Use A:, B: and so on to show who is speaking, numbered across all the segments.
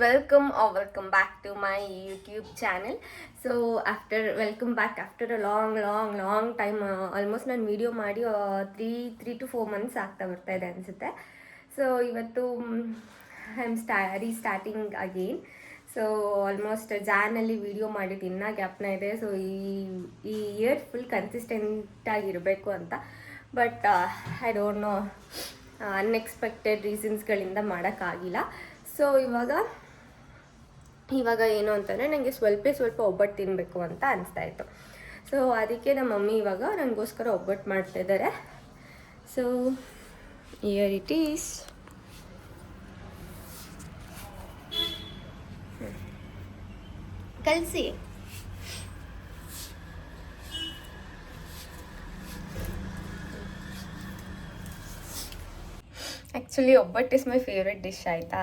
A: welcome back to my YouTube channel. So welcome back after a long time. Almost ನಾನು video ಮಾಡಿ 3 to 4 months ಆಗ್ತಾ ಬರ್ತಾ ಇದೆ ಅನಿಸುತ್ತೆ. ಸೊ ಇವತ್ತು I am restarting again. So almost ಜಾನಲ್ಲಿ ವಿಡಿಯೋ ಮಾಡಿದ್ದು ಇನ್ನೂ ಗ್ಯಾಪ್ನ ಇದೆ. ಸೊ ಈ ಇಯರ್ ಫುಲ್ ಕನ್ಸಿಸ್ಟೆಂಟ್ ಆಗಿರಬೇಕು ಅಂತ. But I don't know, unexpected ರೀಸನ್ಸ್ಗಳಿಂದ ಮಾಡೋಕ್ಕಾಗಿಲ್ಲ. ಸೊ ಇವಾಗ ಏನು ಅಂತಂದರೆ ನನಗೆ ಸ್ವಲ್ಪ ಒಬ್ಬಟ್ಟು ತಿನ್ನಬೇಕು ಅಂತ ಅನಿಸ್ತಾಯಿತ್ತು. ಸೊ ಅದಕ್ಕೆ ನಮ್ಮ ಮಮ್ಮಿ ಇವಾಗ ನನಗೋಸ್ಕರ ಒಬ್ಬಟ್ಟು ಮಾಡ್ತಾಯಿದ್ದಾರೆ. So here it is. ಕಲಿಸಿ. ಆ್ಯಕ್ಚುಲಿ ಒಬ್ಬಟ್ಟು ಇಸ್ ಮೈ ಫೇವ್ರೆಟ್ ಡಿಶ್ ಆಯಿತಾ.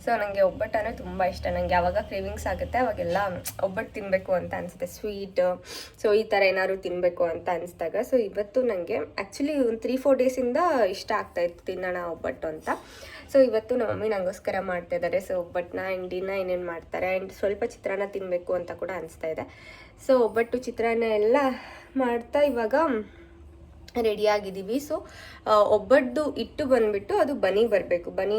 A: ಸೊ ನನಗೆ ಒಬ್ಬಟ್ಟು ಅಂದರೆ ತುಂಬ ಇಷ್ಟ. ನನಗೆ ಯಾವಾಗ ಕ್ರೇವಿಂಗ್ಸ್ ಆಗುತ್ತೆ ಅವಾಗೆಲ್ಲ ಒಬ್ಬಟ್ಟು ತಿನ್ನಬೇಕು ಅಂತ ಅನಿಸುತ್ತೆ, ಸ್ವೀಟ್. ಸೊ ಈ ಥರ ಏನಾದ್ರು ತಿನ್ನಬೇಕು ಅಂತ ಅನಿಸ್ದಾಗ ಸೊ ಇವತ್ತು ನನಗೆ ಆ್ಯಕ್ಚುಲಿ ಒಂದು 3-4 ಡೇಸಿಂದ ಇಷ್ಟ ಆಗ್ತಾಯಿತ್ತು ತಿನ್ನೋಣ ಒಬ್ಬಟ್ಟು ಅಂತ. ಸೊ ಇವತ್ತು ನಮ್ಮ ಮಮ್ಮಿ ನನಗೋಸ್ಕರ ಮಾಡ್ತಾಯಿದ್ದಾರೆ. ಸೊ ಒಬ್ಬಟ್ಟನ್ನ ಆ್ಯಂಡ್ ಏನೇನು ಮಾಡ್ತಾರೆ ಆ್ಯಂಡ್ ಸ್ವಲ್ಪ ಚಿತ್ರಾನ್ನ ತಿನ್ನಬೇಕು ಅಂತ ಕೂಡ ಅನಿಸ್ತಾ ಇದೆ. ಸೊ ಒಬ್ಬಟ್ಟು ಚಿತ್ರಾನ್ನ ಎಲ್ಲ ಮಾಡ್ತಾ ಇವಾಗ ರೆಡಿಯಾಗಿದ್ದೀವಿ. ಸೊ ಒಬ್ಬಟ್ಟು ಇಟ್ಟು ಬಂದುಬಿಟ್ಟು ಅದು ಬನಿ ಬರಬೇಕು. ಬನಿ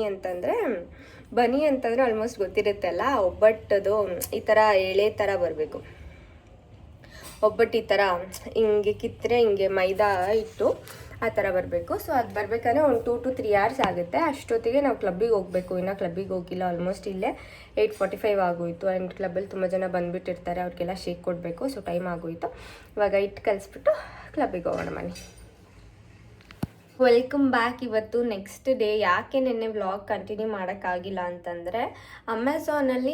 A: ಅಂತಂದರೆ ಆಲ್ಮೋಸ್ಟ್ ಗೊತ್ತಿರುತ್ತಲ್ಲ, ಒಬ್ಬಟ್ಟದು ಈ ಥರ ಎಳೆ ಥರ ಬರಬೇಕು. ಒಬ್ಬಟ್ಟು ಈ ಥರ ಹಿಂಗೆ ಕಿತ್ತರೆ ಹಿಂಗೆ ಮೈದಾ ಇಟ್ಟು ಆ ಥರ ಬರಬೇಕು. ಸೊ ಅದು ಬರಬೇಕಂದ್ರೆ ಒಂದು 2 to 3 hours ಆಗುತ್ತೆ. ಅಷ್ಟೊತ್ತಿಗೆ ನಾವು ಕ್ಲಬ್ಬಿಗೆ ಹೋಗಬೇಕು. ಇನ್ನೂ ಕ್ಲಬ್ಬಿಗೆ ಹೋಗಿಲ್ಲ. ಆಲ್ಮೋಸ್ಟ್ ಇಲ್ಲೇ 8:45 ಆಗೋಯಿತು. ಆ್ಯಂಡ್ ಕ್ಲಬ್ಬಲ್ಲಿ ತುಂಬ ಜನ ಬಂದುಬಿಟ್ಟಿರ್ತಾರೆ, ಅವ್ರಿಗೆಲ್ಲ ಶೇಕ್ ಕೊಡಬೇಕು. ಸೊ ಟೈಮ್ ಆಗೋಯಿತು. ಇವಾಗ ಹಿಟ್ಟು ಕಲಿಸ್ಬಿಟ್ಟು ಕ್ಲಬ್ಬಿಗೆ ಹೋಗೋಣ ಬನ್ನಿ. Welcome back. ಇವತ್ತು ನೆಕ್ಸ್ಟ್ ಡೇ. ಯಾಕೆ ನೆನ್ನೆ ವ್ಲಾಗ್ ಕಂಟಿನ್ಯೂ ಮಾಡೋಕ್ಕಾಗಿಲ್ಲ ಅಂತಂದರೆ ಅಮೆಝಾನಲ್ಲಿ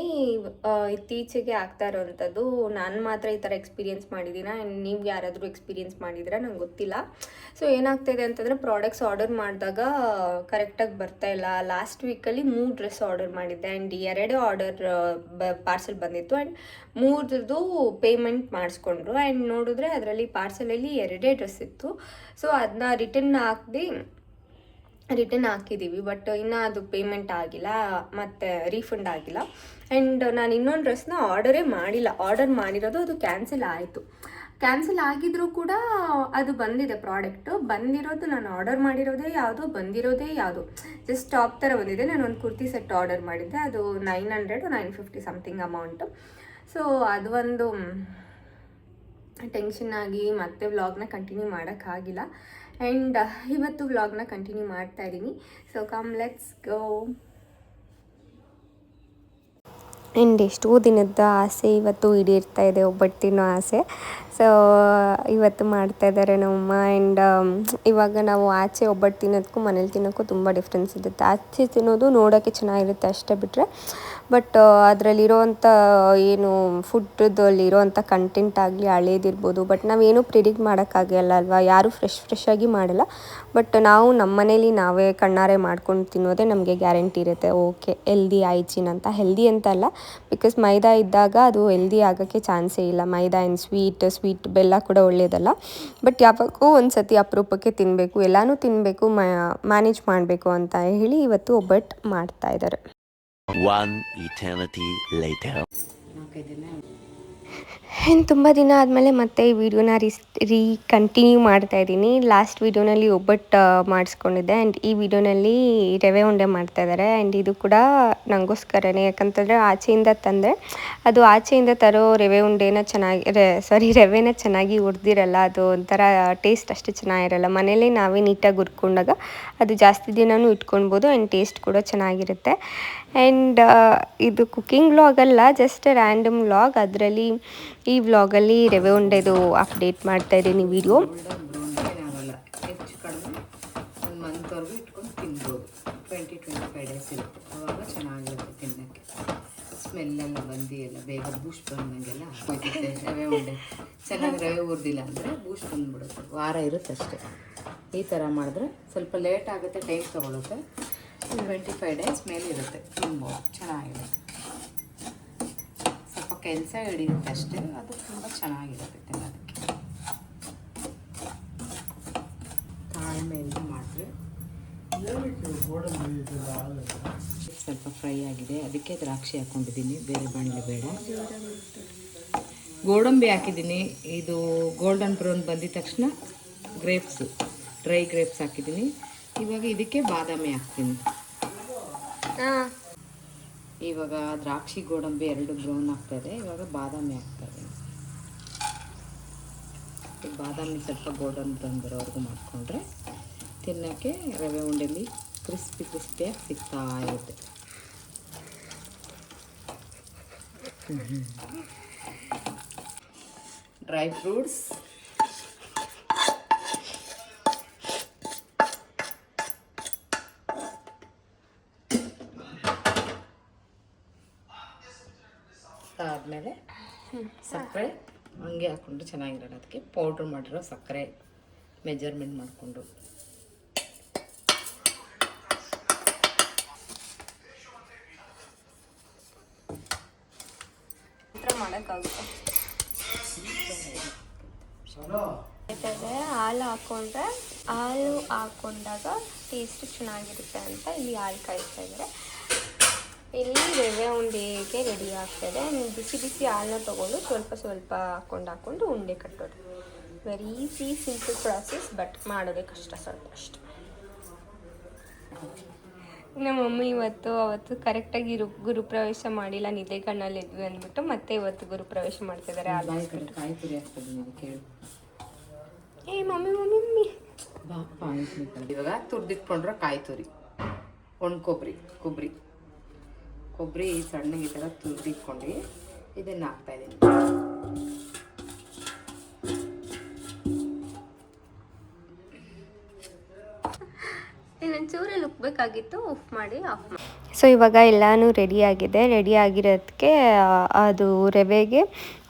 A: ಇತ್ತೀಚೆಗೆ ಆಗ್ತಾ ಇರೋವಂಥದ್ದು ನಾನು ಮಾತ್ರ ಈ ಥರ ಎಕ್ಸ್ಪೀರಿಯೆನ್ಸ್ ಮಾಡಿದ್ದೀನ. ನೀವು ಯಾರಾದರೂ ಎಕ್ಸ್ಪೀರಿಯೆನ್ಸ್ ಮಾಡಿದ್ರೆ ನಂಗೆ ಗೊತ್ತಿಲ್ಲ. ಸೊ ಏನಾಗ್ತಾಯಿದೆ ಅಂತಂದರೆ ಪ್ರಾಡಕ್ಟ್ಸ್ ಆರ್ಡರ್ ಮಾಡಿದಾಗ ಕರೆಕ್ಟಾಗಿ ಬರ್ತಾಯಿಲ್ಲ. ಲಾಸ್ಟ್ ವೀಕಲ್ಲಿ 3 ಡ್ರೆಸ್ ಆರ್ಡರ್ ಮಾಡಿದ್ದೆ ಆ್ಯಂಡ್ 2 ಆರ್ಡರ್ ಪಾರ್ಸೆಲ್ ಬಂದಿತ್ತು ಆ್ಯಂಡ್ 3ದು ಪೇಮೆಂಟ್ ಮಾಡಿಸ್ಕೊಂಡ್ರು. ಆ್ಯಂಡ್ ನೋಡಿದ್ರೆ ಅದರಲ್ಲಿ ಪಾರ್ಸಲಲ್ಲಿ 2 ಡ್ರೆಸ್ ಇತ್ತು. ಸೊ ಅದನ್ನ ರಿಟರ್ನ್ ಹಾಕಿದ್ದೀವಿ. ಬಟ್ ಇನ್ನೂ ಅದು ಪೇಮೆಂಟ್ ಆಗಿಲ್ಲ ಮತ್ತು ರೀಫಂಡ್ ಆಗಿಲ್ಲ. ಆ್ಯಂಡ್ ನಾನು ಇನ್ನೊಂದು ಡ್ರೆಸ್ನ ಆರ್ಡರೇ ಮಾಡಿಲ್ಲ. ಆರ್ಡರ್ ಮಾಡಿರೋದು ಅದು ಕ್ಯಾನ್ಸಲ್ ಆಯಿತು. ಕ್ಯಾನ್ಸಲ್ ಆಗಿದ್ರೂ ಕೂಡ ಅದು ಬಂದಿದೆ. ಪ್ರಾಡಕ್ಟು ಬಂದಿರೋದು ನಾನು ಆರ್ಡರ್ ಮಾಡಿರೋದೇ ಯಾವುದು, ಬಂದಿರೋದೇ ಯಾವುದು, ಜಸ್ಟ್ ಟಾಪ್ ಥರ ಬಂದಿದೆ. ನಾನು ಒಂದು ಕುರ್ತಿ ಸೆಟ್ ಆರ್ಡರ್ ಮಾಡಿದ್ದೆ. ಅದು 900-950 ಸಮಥಿಂಗ್ ಅಮೌಂಟು. ಸೊ ಅದು ಒಂದು ಟೆನ್ಷನ್ ಆಗಿ ಮತ್ತೆ ವ್ಲಾಗ್ನ ಕಂಟಿನ್ಯೂ ಮಾಡೋಕ್ಕಾಗಿಲ್ಲ. ಆ್ಯಂಡ್ ಇವತ್ತು ವ್ಲಾಗ್ನ ಕಂಟಿನ್ಯೂ ಮಾಡ್ತಾಯಿದ್ದೀನಿ. So come let's go. And ಎಷ್ಟೋ ದಿನದ ಆಸೆ ಇವತ್ತು ಈಡೇರ್ತಾ ಇದೆ, ಒಬ್ಬಟ್ಟು ತಿನ್ನೋ ಆಸೆ. ಸೊ ಇವತ್ತು ಮಾಡ್ತಾಯಿದ್ದಾರೆ ನಮ್ಮಮ್ಮ. ಆ್ಯಂಡ್ ಇವಾಗ ನಾವು ಆಚೆ ಒಬ್ಬಟ್ಟು ತಿನ್ನೋದಕ್ಕೂ ಮನೇಲಿ ತಿನ್ನೋಕ್ಕೂ ತುಂಬ ಡಿಫ್ರೆನ್ಸ್ ಇರುತ್ತೆ. ಆಚೆ ತಿನ್ನೋದು ನೋಡೋಕ್ಕೆ ಚೆನ್ನಾಗಿರುತ್ತೆ ಅಷ್ಟೇ ಬಿಟ್ಟರೆ, ಬಟ್ ಅದರಲ್ಲಿರೋವಂಥ ಏನು ಫುಡ್ಡಲ್ಲಿರೋವಂಥ ಕಂಟೆಂಟ್ ಆಗಲಿ ಹಳೇದಿರ್ಬೋದು. ಬಟ್ ನಾವೇನು ಪ್ರಿಡಿಕ್ಟ್ ಮಾಡೋಕ್ಕಾಗಲ್ಲ ಅಲ್ವಾ, ಯಾರೂ ಫ್ರೆಶ್ ಆಗಿ ಮಾಡಲ್ಲ. ಬಟ್ ನಾವು ನಮ್ಮ ಮನೇಲಿ ನಾವೇ ಕಣ್ಣಾರೆ ಮಾಡ್ಕೊಂಡು ತಿನ್ನೋದೇ ನಮಗೆ ಗ್ಯಾರಂಟಿ ಇರುತ್ತೆ. ಓಕೆ, ಹೆಲ್ದಿ ಹೈಜೀನ್ ಅಂತ. ಹೆಲ್ದಿ ಅಂತ ಅಲ್ಲ, ಬಿಕಾಸ್ ಮೈದಾ ಇದ್ದಾಗ ಅದು ಹೆಲ್ದಿ ಆಗೋಕ್ಕೆ ಚಾನ್ಸೇ ಇಲ್ಲ. ಮೈದಾ ಆ್ಯಂಡ್ ಸ್ವೀಟ್ ಬೆಲ್ಲ ಕೂಡ ಒಳ್ಳೆಯದಲ್ಲ. ಬಟ್ ಯಾವಾಗೂ ಒಂದು ಸತಿ ಅಪರೂಪಕ್ಕೆ ತಿನ್ನಬೇಕು, ಎಲ್ಲನೂ ತಿನ್ನಬೇಕು, ಮ್ಯಾನೇಜ್ ಮಾಡಬೇಕು ಅಂತ ಹೇಳಿ ಇವತ್ತು ಒಬ್ಬಟ್ಟು ಮಾಡ್ತಾಯಿದ್ದಾರೆ.
B: One eternity later.
A: ತುಂಬ ದಿನ ಆದಮೇಲೆ ಮತ್ತೆ ಈ ವಿಡಿಯೋನ ಕಂಟಿನ್ಯೂ ಮಾಡ್ತಾಯಿದ್ದೀನಿ. ಲಾಸ್ಟ್ ವಿಡಿಯೋನಲ್ಲಿ ಒಬ್ಬಟ್ಟು ಮಾಡಿಸ್ಕೊಂಡಿದ್ದೆ ಆ್ಯಂಡ್ ಈ ವಿಡಿಯೋನಲ್ಲಿ ರವೆ ಉಂಡೆ ಮಾಡ್ತಾಯಿದ್ದಾರೆ. ಆ್ಯಂಡ್ ಇದು ಕೂಡ ನನಗೋಸ್ಕರನೇ. ಯಾಕಂತಂದರೆ ಆಚೆಯಿಂದ ತರೋ ರವೆ ಉಂಡೆನ ರವೆನ ಚೆನ್ನಾಗಿ ಹುರಿದಿರಲ್ಲ. ಅದು ಒಂಥರ ಟೇಸ್ಟ್ ಅಷ್ಟು ಚೆನ್ನಾಗಿರಲ್ಲ. ಮನೇಲಿ ನಾವೇ ನೀಟಾಗಿ ಹುರ್ಕೊಂಡಾಗ ಅದು ಜಾಸ್ತಿ ದಿನವೂ ಇಟ್ಕೊಳ್ಬೋದು ಆ್ಯಂಡ್ ಟೇಸ್ಟ್ ಕೂಡ ಚೆನ್ನಾಗಿರುತ್ತೆ. ಆ್ಯಂಡ್ ಇದು ಕುಕ್ಕಿಂಗ್ ವ್ಲಾಗ್ ಅಲ್ಲ, ಜಸ್ಟ್ ರ್ಯಾಂಡಮ್ ವ್ಲಾಗ್. ಅದರಲ್ಲಿ ಈ ವ್ಲಾಗಲ್ಲಿ ರವೆ ಉಂಡೆದು ಅಪ್ಡೇಟ್ ಮಾಡ್ತಾಯಿದ್ದೀನಿ ವಿಡಿಯೋ.
C: ಹೆಚ್ಚು ಕಡಿಮೆ 1 ಮಂತ್ವರೆಗೂ ಇಟ್ಕೊಂಡು ತಿನ್ಬೋದು. 20-25 ಡೇಸ್ ಇರುತ್ತೆ. ಅವಾಗ ಚೆನ್ನಾಗಿರುತ್ತೆ ತಿನ್ನೋಕ್ಕೆ. ಸ್ಮೆಲ್ಲೆಲ್ಲ ಬಂದಿಲ್ಲ, ಬೇಗ ಬೂಸ್ಟ್ ಬಂದಂಗೆಲ್ಲ ಹೋಗುತ್ತೆ. ರವೆ ಉಂಡೆ ಚೆನ್ನಾಗಿ ರವೆ ಹುರಿದಿಲ್ಲ ಅಂದರೆ ಬೂಸ್ಟ್ ಬಂದುಬಿಡುತ್ತೆ. ವಾರ ಇರುತ್ತೆ ಅಷ್ಟೇ. ಈ ಥರ ಮಾಡಿದ್ರೆ ಸ್ವಲ್ಪ ಲೇಟ್ ಆಗುತ್ತೆ, ಟೈಮ್ ತೊಗೊಳುತ್ತೆ. 25 ಡೇಸ್ ಮೇಲೆ ಇರುತ್ತೆ, ತಿನ್ಬೋದು. ಚೆನ್ನಾಗಿರುತ್ತೆ. ಸ್ವಲ್ಪ ಕೆಲಸ ಹಿಡಿಯುತ್ತೆ ಅಷ್ಟೇ, ಅದು ತುಂಬ ಚೆನ್ನಾಗಿರುತ್ತೆ ತಿನ್ನೋದಕ್ಕೆ. ತಾಳ್ಮೆಯಿಂದ ಮಾಡಿದ್ರೆ ಸ್ವಲ್ಪ ಫ್ರೈ ಆಗಿದೆ, ಅದಕ್ಕೆ ದ್ರಾಕ್ಷಿ ಹಾಕ್ಕೊಂಡಿದ್ದೀನಿ, ಬೇರೆ ಬಾಣಲೆ ಬೇಡ. ಗೋಡಂಬಿ ಹಾಕಿದ್ದೀನಿ. ಇದು ಗೋಲ್ಡನ್ ಬ್ರೌನ್ ಬಂದಿದ ತಕ್ಷಣ ಗ್ರೇಪ್ಸು, ಡ್ರೈ ಗ್ರೇಪ್ಸ್ ಹಾಕಿದ್ದೀನಿ. ಇವಾಗ ಇದಕ್ಕೆ ಬಾದಾಮಿ ಹಾಕ್ತೀನಿ. ಇವಾಗ ದ್ರಾಕ್ಷಿ ಗೋಡಂಬಿ ಎರಡು ಬ್ರೌನ್ ಆಗ್ತಾಯಿದೆ. ಇವಾಗ ಬಾದಾಮಿ ಹಾಕ್ತಾಯಿದ್ದೀನಿ. ಬಾದಾಮಿ ಸ್ವಲ್ಪ ಗೋಲ್ಡನ್ ಬ್ರೌನ್ ಬರೋವರೆಗೂ ಮಾಡಿಕೊಂಡ್ರೆ ತಿನ್ನೋಕ್ಕೆ ರವೆ ಉಂಡೆಲಿ ಕ್ರಿಸ್ಪಿಯಾಗಿ ಸಿಗ್ತಾ ಇರುತ್ತೆ. ಡ್ರೈ ಫ್ರೂಟ್ಸ್, ಆದಮೇಲೆ ಸಕ್ಕರೆ ಹಂಗೆ ಹಾಕ್ಕೊಂಡು ಚೆನ್ನಾಗಿರೋದು. ಅದಕ್ಕೆ ಪೌಡ್ರ್ ಮಾಡಿರೋ ಸಕ್ಕರೆ ಮೆಜರ್ಮೆಂಟ್ ಮಾಡಿಕೊಂಡು
A: ಮಾಡೋಕ್ಕಾಗುತ್ತೆ. ಹಾಲು ಹಾಕೊಂಡಾಗ ಟೇಸ್ಟ್ ಚೆನ್ನಾಗಿರುತ್ತೆ ಅಂತ ಇಲ್ಲಿ ಹಾಲು ಕಾಯಿಸ್ತಾ ಇದ್ದಾರೆ. ಇಲ್ಲಿ ರವೆ ಉಂಡೆಗೆ ರೆಡಿ ಆಗ್ತಾಯಿದೆ. ನೀವು ಬಿಸಿ ಬಿಸಿ ಹಾಲನ್ನ ತೊಗೊಂಡು ಸ್ವಲ್ಪ ಹಾಕೊಂಡು ಉಂಡೆ ಕಟ್ಟೋದು. Very easy, simple process, but ಮಾಡೋದೇ ಕಷ್ಟ ಸ್ವಲ್ಪ ಅಷ್ಟೆ. ನಮ್ಮ ಮಮ್ಮಿ ಅವತ್ತು ಕರೆಕ್ಟಾಗಿ ಗುರುಪ್ರವೇಶ ಮಾಡಿಲ್ಲ, ನಿದ್ದೆಗಣ್ಣಲ್ಲಿ ಇದ್ವಿ ಅಂದ್ಬಿಟ್ಟು ಮತ್ತೆ ಇವತ್ತು ಗುರುಪ್ರವೇಶ ಮಾಡ್ತಿದ್ದಾರೆ. ಏ ಮಮ್ಮಿ
C: ಇವಾಗ ತುರ್ದಿಟ್ಕೊಂಡ್ರೆ ಕಾಯಿ ತುರಿ, ಒಣ ಕೊಬ್ಬರಿ ಸಣ್ಣಗೆ ಈ ಥರ ತುರ್ದಿಟ್ಕೊಂಡು ಇದನ್ನು ಹಾಕ್ತಾಯಿದ್ದೀನಿ.
A: ಇನ್ನೊಂಚೂರಲ್ಲಿ ಉಪ್ಪಬೇಕಾಗಿತ್ತು, ಆಫ್ ಮಾಡಿ. ಸೊ ಇವಾಗ ಎಲ್ಲನೂ ರೆಡಿ ಆಗಿರೋದಕ್ಕೆ ಅದು ರವೆಗೆ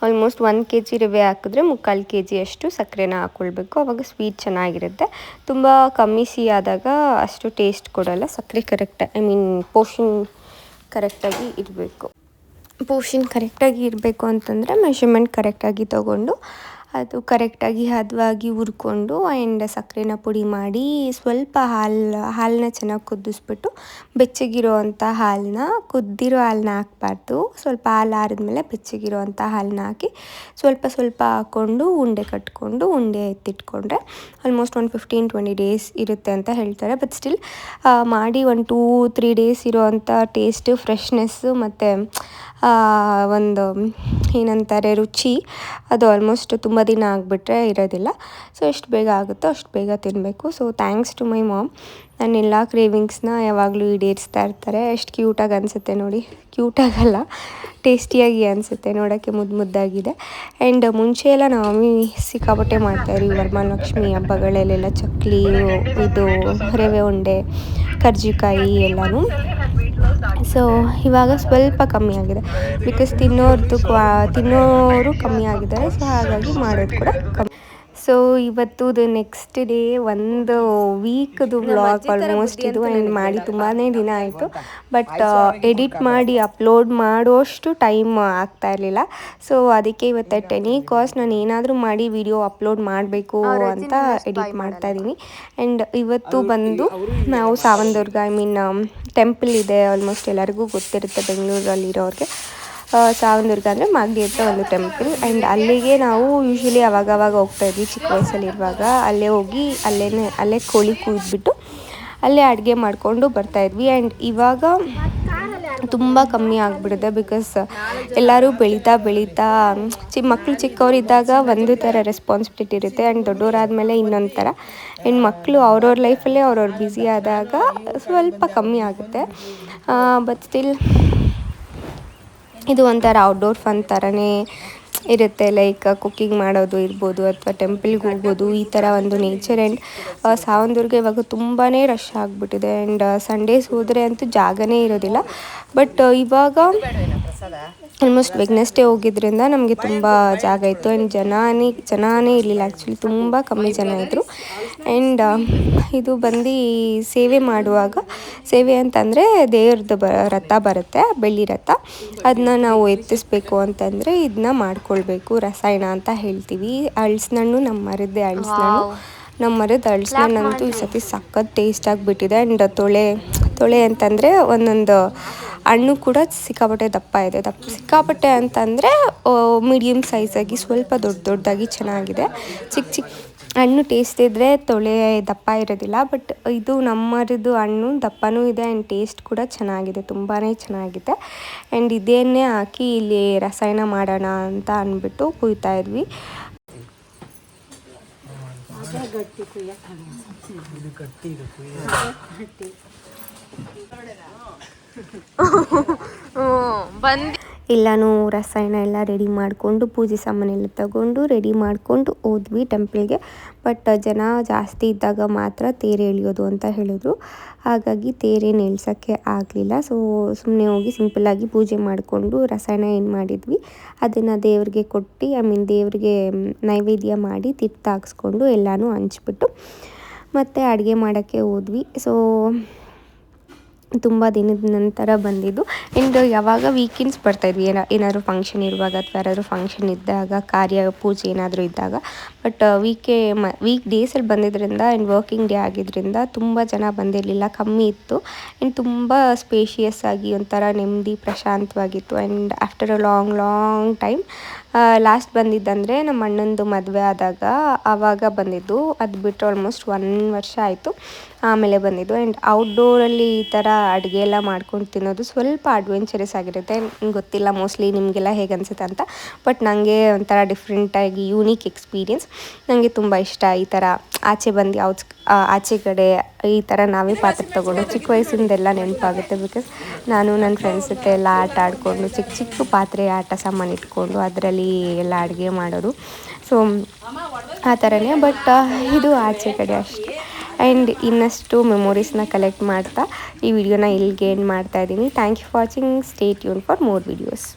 A: ಆಲ್ಮೋಸ್ಟ್ 1 kg ರವೆ ಹಾಕಿದ್ರೆ 3/4 kg ಅಷ್ಟು ಸಕ್ಕರೆನ ಹಾಕ್ಕೊಳ್ಬೇಕು. ಆವಾಗ ಸ್ವೀಟ್ ಚೆನ್ನಾಗಿರುತ್ತೆ. ತುಂಬ ಕಮ್ಮಿ ಸಿಹಿ ಆದಾಗ ಅಷ್ಟು ಟೇಸ್ಟ್ ಕೊಡೋಲ್ಲ. ಸಕ್ಕರೆ ಪೋರ್ಷನ್ ಕರೆಕ್ಟಾಗಿ ಇರಬೇಕು ಅಂತಂದರೆ ಮೆಷರ್ಮೆಂಟ್ ಕರೆಕ್ಟಾಗಿ ತೊಗೊಂಡು ಅದು ಕರೆಕ್ಟಾಗಿ ಹದವಾಗಿ ಹುರ್ಕೊಂಡು ಆ್ಯಂಡ್ ಸಕ್ಕರೆನ ಪುಡಿ ಮಾಡಿ ಸ್ವಲ್ಪ ಹಾಲನ್ನ ಚೆನ್ನಾಗಿ ಕುದಿಸ್ಬಿಟ್ಟು ಬೆಚ್ಚಗಿರೋ ಅಂಥ ಕುದ್ದಿರೋ ಹಾಲನ್ನ ಹಾಕಬಾರ್ದು. ಸ್ವಲ್ಪ ಹಾಲು ಆರಿದ್ಮೇಲೆ ಬೆಚ್ಚಗಿರೋ ಅಂಥ ಹಾಲನ್ನ ಹಾಕಿ ಸ್ವಲ್ಪ ಹಾಕ್ಕೊಂಡು ಉಂಡೆ ಕಟ್ಕೊಂಡು ಉಂಡೆ ಎತ್ತಿಟ್ಕೊಂಡ್ರೆ ಆಲ್ಮೋಸ್ಟ್ ಒಂದು 15-20 ಡೇಸ್ ಇರುತ್ತೆ ಅಂತ ಹೇಳ್ತಾರೆ. ಬಟ್ ಸ್ಟಿಲ್ ಮಾಡಿ 1-2-3 ಡೇಸ್ ಇರೋ ಅಂಥ ಟೇಸ್ಟ್, ಫ್ರೆಶ್ನೆಸ್ಸು ಮತ್ತು ಒಂದು ಏನಂತಾರೆ ರುಚಿ, ಅದು ಆಲ್ಮೋಸ್ಟ್ ತುಂಬ ದಿನ ಆಗಿಬಿಟ್ರೆ ಇರೋದಿಲ್ಲ. ಸೊ ಎಷ್ಟು ಬೇಗ ಆಗುತ್ತೋ ಅಷ್ಟು ಬೇಗ ತಿನ್ನಬೇಕು. So thanks to my mom, ನನ್ನ ಎಲ್ಲ ಕ್ರೇವಿಂಗ್ಸ್ನ ಯಾವಾಗಲೂ ಈಡೇರಿಸ್ತಾ ಇರ್ತಾರೆ. ಎಷ್ಟು ಕ್ಯೂಟಾಗಿ ಅನಿಸುತ್ತೆ ನೋಡಿ. ಕ್ಯೂಟಾಗಲ್ಲ, ಟೇಸ್ಟಿಯಾಗಿ ಅನಿಸುತ್ತೆ, ನೋಡೋಕ್ಕೆ ಮುದ್ದಾಗಿದೆ. ಆ್ಯಂಡ್ ಮುಂಚೆ ಎಲ್ಲ ನಾವು ಮಮ್ಮಿ ಸಿಕ್ಕಾಪಟ್ಟೆ ಮಾಡ್ತಾಯಿದ್ವಿ. ವರಮಹಾಲಕ್ಷ್ಮಿ ಹಬ್ಬಗಳಲ್ಲೆಲ್ಲ ಚಕ್ಲಿ, ಇದು ರವೆ ಉಂಡೆ, ಕರ್ಜಿಕಾಯಿ ಎಲ್ಲನೂ. ಸೊ ಇವಾಗ ಸ್ವಲ್ಪ ಕಮ್ಮಿ ಆಗಿದೆ, ಬಿಕಾಸ್ ತಿನ್ನೋರು ಕಮ್ಮಿ ಆಗಿದ್ದಾರೆ. ಸೊ ಹಾಗಾಗಿ ಮಾಡೋದು ಕೂಡ ಕಮ್ಮಿ. ಸೊ ಇವತ್ತು ನೆಕ್ಸ್ಟ್ ಡೇ, ಒಂದು ವೀಕ್ದು ವ್ಲಾಗ್ ಆಲ್ಮೋಸ್ಟ್ ಇದು. ಆ್ಯಂಡ್ ಮಾಡಿ ತುಂಬಾ ದಿನ ಆಯಿತು, ಬಟ್ ಎಡಿಟ್ ಮಾಡಿ ಅಪ್ಲೋಡ್ ಮಾಡೋಷ್ಟು ಟೈಮ್ ಆಗ್ತಾ ಇರಲಿಲ್ಲ. ಸೊ ಅದಕ್ಕೆ ಇವತ್ತು at any cost ನಾನು ಏನಾದರೂ ಮಾಡಿ ವಿಡಿಯೋ ಅಪ್ಲೋಡ್ ಮಾಡಬೇಕು ಅಂತ ಎಡಿಟ್ ಮಾಡ್ತಾಯಿದ್ದೀನಿ. ಆ್ಯಂಡ್ ಇವತ್ತು ಬಂದು ನಾವು ಸಾವಂದುರ್ಗ ಟೆಂಪಲ್ ಇದೆ, ಆಲ್ಮೋಸ್ಟ್ ಎಲ್ಲರಿಗೂ ಗೊತ್ತಿರುತ್ತೆ ಬೆಂಗಳೂರಲ್ಲಿರೋರಿಗೆ. ಸಾವಂದುರ್ಗ ಅಂದರೆ ಮಾಗಡಿ ಹತ್ರ ಒಂದು ಟೆಂಪಲ್. ಆ್ಯಂಡ್ ಅಲ್ಲಿಗೆ ನಾವು ಯೂಶ್ವಲಿ ಅವಾಗವಾಗ ಹೋಗ್ತಾಯಿದ್ವಿ ಚಿಕ್ಕ ವಯಸ್ಸಲ್ಲಿರುವಾಗ. ಅಲ್ಲೇ ಹೋಗಿ ಅಲ್ಲೇ ಕೋಳಿ ಕೂಯ್ದುಬಿಟ್ಟು ಅಲ್ಲೇ ಅಡುಗೆ ಮಾಡಿಕೊಂಡು ಬರ್ತಾಯಿದ್ವಿ. ಆ್ಯಂಡ್ ಇವಾಗ ತುಂಬ ಕಮ್ಮಿ ಆಗಿಬಿಡಿದೆ, ಬಿಕಾಸ್ ಎಲ್ಲರೂ ಬೆಳೀತಾ ಮಕ್ಕಳು ಚಿಕ್ಕವರಿದ್ದಾಗ ಒಂದು ಥರ ರೆಸ್ಪಾನ್ಸಿಬಿಲಿಟಿ ಇರುತ್ತೆ, ಆ್ಯಂಡ್ ದೊಡ್ಡವರಾದಮೇಲೆ ಇನ್ನೊಂದು ಥರ. ಆ್ಯಂಡ್ ಮಕ್ಕಳು ಅವ್ರವ್ರ ಲೈಫಲ್ಲೇ ಅವ್ರವ್ರು ಬ್ಯುಸಿ ಆದಾಗ ಸ್ವಲ್ಪ ಕಮ್ಮಿ ಆಗುತ್ತೆ. ಬಟ್ ಸ್ಟಿಲ್ ಇದು ಒಂಥರ ಔಟ್ಡೋರ್ ಫನ್ ಥರನೇ ಇರುತ್ತೆ. ಲೈಕ್ ಕುಕ್ಕಿಂಗ್ ಮಾಡೋದು ಇರ್ಬೋದು, ಅಥವಾ ಟೆಂಪಲ್ಗೆ ಹೋಗೋದು, ಈ ಥರ ಒಂದು ನೇಚರ್. ಆ್ಯಂಡ್ ಸಾವಂದುರ್ಗ ಇವಾಗ ತುಂಬಾ ರಶ್ ಆಗಿಬಿಟ್ಟಿದೆ. ಆ್ಯಂಡ್ ಸಂಡೇಸ್ ಹೋದರೆ ಅಂತೂ ಜಾಗನೇ ಇರೋದಿಲ್ಲ. ಬಟ್ ಇವಾಗ ಆಲ್ಮೋಸ್ಟ್ ವೆಡ್ನೆಸ್ಡೇ ಹೋಗಿದ್ದರಿಂದ ನಮಗೆ ತುಂಬ ಜಾಗ ಇತ್ತು. ಆ್ಯಂಡ್ ಜನನೇ ಇರಲಿಲ್ಲ, ಆ್ಯಕ್ಚುಲಿ ತುಂಬ ಕಮ್ಮಿ ಜನ ಇದ್ದರು. ಆ್ಯಂಡ್ ಇದು ಬಂದು ಸೇವೆ ಮಾಡುವಾಗ, ಸೇವೆ ಅಂತಂದರೆ ದೇವ್ರದ್ದು ರಥ ಬರುತ್ತೆ, ಬೆಳ್ಳಿ ರಥ. ಅದನ್ನ ನಾವು ಎತ್ತಿಸ್ಬೇಕು ಅಂತಂದರೆ ಇದನ್ನ ಮಾಡ್ಕೊಳ್ಬೇಕು. ರಸಾಯನ ಅಂತ ಹೇಳ್ತೀವಿ. ಹಳ್ಸಿನಣ್ಣು, ನಮ್ಮ ಮರದ್ದೇ ಹಳ್ಸಿನಣ್ಣು. ನಮ್ಮ ಮರದ ಹಳ್ಸಿನಣ್ಣಂತೂ ಈ ಸತಿ ಸಖತ್ ಟೇಸ್ಟ್ ಆಗಿಬಿಟ್ಟಿದೆ. ಆ್ಯಂಡ್ ತೊಳೆ ಅಂತಂದರೆ ಒಂದೊಂದು ಹಣ್ಣು ಕೂಡ ಸಿಕ್ಕಾಪಟ್ಟೆ ದಪ್ಪ ಇದೆ. ಸಿಕ್ಕಾಪಟ್ಟೆ ಅಂತಂದರೆ ಮೀಡಿಯಮ್ ಸೈಜಾಗಿ ಸ್ವಲ್ಪ ದೊಡ್ಡದಾಗಿ ಚೆನ್ನಾಗಿದೆ. ಚಿಕ್ಕ ಚಿಕ್ಕ ಹಣ್ಣು ಟೇಸ್ಟ್ ಇದ್ದರೆ ತೊಳೆ ದಪ್ಪ ಇರೋದಿಲ್ಲ. ಬಟ್ ಇದು ನಮ್ಮದು ಹಣ್ಣು ದಪ್ಪನೂ ಇದೆ ಆ್ಯಂಡ್ ಟೇಸ್ಟ್ ಕೂಡ ಚೆನ್ನಾಗಿದೆ, ತುಂಬಾ ಚೆನ್ನಾಗಿದೆ. ಆ್ಯಂಡ್ ಇದೇನೇ ಹಾಕಿ ಇಲ್ಲಿ ರಸಾಯನ ಮಾಡೋಣ ಅಂತ ಅಂದ್ಬಿಟ್ಟು ಕುಯ್ತಾ ಇದ್ವಿ. ಎಲ್ಲನೂ ರಸಾಯನ ಎಲ್ಲ ರೆಡಿ ಮಾಡಿಕೊಂಡು ಪೂಜೆ ಸಾಮಾನೆಲ್ಲ ತಗೊಂಡು ರೆಡಿ ಮಾಡಿಕೊಂಡು ಹೋದ್ವಿ ಟೆಂಪಲ್ಗೆ. ಬಟ್ ಜನ ಜಾಸ್ತಿ ಇದ್ದಾಗ ಮಾತ್ರ ತೇರು ಎಳೆಯೋದು ಅಂತ ಹೇಳಿದ್ರು. ಹಾಗಾಗಿ ತೇರೇನು ಎಳ್ಸೋಕ್ಕೆ ಆಗಲಿಲ್ಲ. ಸೊ ಸುಮ್ಮನೆ ಹೋಗಿ ಸಿಂಪಲ್ಲಾಗಿ ಪೂಜೆ ಮಾಡಿಕೊಂಡು ರಸಾಯನ ಏನು ಮಾಡಿದ್ವಿ ಅದನ್ನು ದೇವ್ರಿಗೆ ಕೊಟ್ಟು ದೇವ್ರಿಗೆ ನೈವೇದ್ಯ ಮಾಡಿ ತೀರ್ಥ ಹಾಕ್ಸ್ಕೊಂಡು ಎಲ್ಲನೂ ಹಂಚ್ಬಿಟ್ಟು ಮತ್ತು ಅಡುಗೆ ಮಾಡೋಕ್ಕೆ ಹೋದ್ವಿ. ಸೊ ತುಂಬ ದಿನದ ನಂತರ ಬಂದಿದ್ದು. ಆ್ಯಂಡ್ ಯಾವಾಗ ವೀಕೆಂಡ್ಸ್ ಬರ್ತಾಯಿದ್ವಿ ಏನಾದರೂ ಫಂಕ್ಷನ್ ಇರುವಾಗ ಅಥವಾ ಯಾರಾದರೂ ಫಂಕ್ಷನ್ ಇದ್ದಾಗ, ಕಾರ್ಯ ಪೂಜೆ ಏನಾದರೂ ಇದ್ದಾಗ. ಬಟ್ ವೀಕ್ ಡೇಸಲ್ಲಿ ಬಂದಿದ್ದರಿಂದ ಆ್ಯಂಡ್ ವರ್ಕಿಂಗ್ ಡೇ ಆಗಿದ್ದರಿಂದ ತುಂಬ ಜನ ಬಂದಿರಲಿಲ್ಲ, ಕಮ್ಮಿ ಇತ್ತು. ಆ್ಯಂಡ್ ತುಂಬ ಸ್ಪೇಷಿಯಸ್ ಆಗಿ ಒಂಥರ ನೆಮ್ಮದಿ ಪ್ರಶಾಂತವಾಗಿತ್ತು. And after a long time last ಬಂದಿದ್ದಂದರೆ ನಮ್ಮ ಅಣ್ಣಂದು ಮದುವೆ ಆದಾಗ ಆವಾಗ ಬಂದಿದ್ದು. ಅದು ಬಿಟ್ಟರೆ ಆಲ್ಮೋಸ್ಟ್ 1 ವರ್ಷ ಆಯಿತು ಆಮೇಲೆ ಬಂದಿದ್ದು. ಆ್ಯಂಡ್ ಔಟ್ಡೋರಲ್ಲಿ ಈ ಥರ ಅಡುಗೆ ಎಲ್ಲ ಮಾಡ್ಕೊಂಡು ತಿನ್ನೋದು ಸ್ವಲ್ಪ ಅಡ್ವೆಂಚರಸ್ ಆಗಿರುತ್ತೆ. ಗೊತ್ತಿಲ್ಲ ಮೋಸ್ಟ್ಲಿ ನಿಮಗೆಲ್ಲ ಹೇಗೆ ಅನಿಸುತ್ತೆ ಅಂತ. ಬಟ್ ನನಗೆ ಒಂಥರ ಡಿಫ್ರೆಂಟಾಗಿ ಯೂನಿಕ್ ಎಕ್ಸ್ಪೀರಿಯೆನ್ಸ್. ನನಗೆ ತುಂಬ ಇಷ್ಟ ಈ ಥರ ಆಚೆ ಬಂದು ಆಚೆ ಕಡೆ ಈ ಥರ ನಾವೇ ಪಾತ್ರೆ ತೊಗೊಂಡು. ಚಿಕ್ಕ ವಯಸ್ಸಿಂದೆಲ್ಲ ನೆನಪಾಗುತ್ತೆ. ಬಿಕಾಸ್ ನಾನು ನನ್ನ ಫ್ರೆಂಡ್ಸ್ ಜೊತೆ ಎಲ್ಲ ಆಟ ಆಡಿಕೊಂಡು ಚಿಕ್ಕ ಪಾತ್ರೆ ಆಟ ಸಾಮಾನು ಇಟ್ಕೊಂಡು ಅದರಲ್ಲಿ ಎಲ್ಲ ಅಡುಗೆ ಮಾಡೋದು. ಸೊ ಆ ಥರನೇ. ಬಟ್ ಇದು ಆಚೆ ಕಡೆ ಅಷ್ಟೇ. ಆ್ಯಂಡ್ ಇನ್ನಷ್ಟು ಮೆಮೊರೀಸ್ನ ಕಲೆಕ್ಟ್ ಮಾಡ್ತಾ ಈ ವಿಡಿಯೋನ ಇಲ್ಲಿಗೆ ಎಂಡ್ ಮಾಡ್ತಾಯಿದ್ದೀನಿ. Thank you for watching. Stay tune for more videos.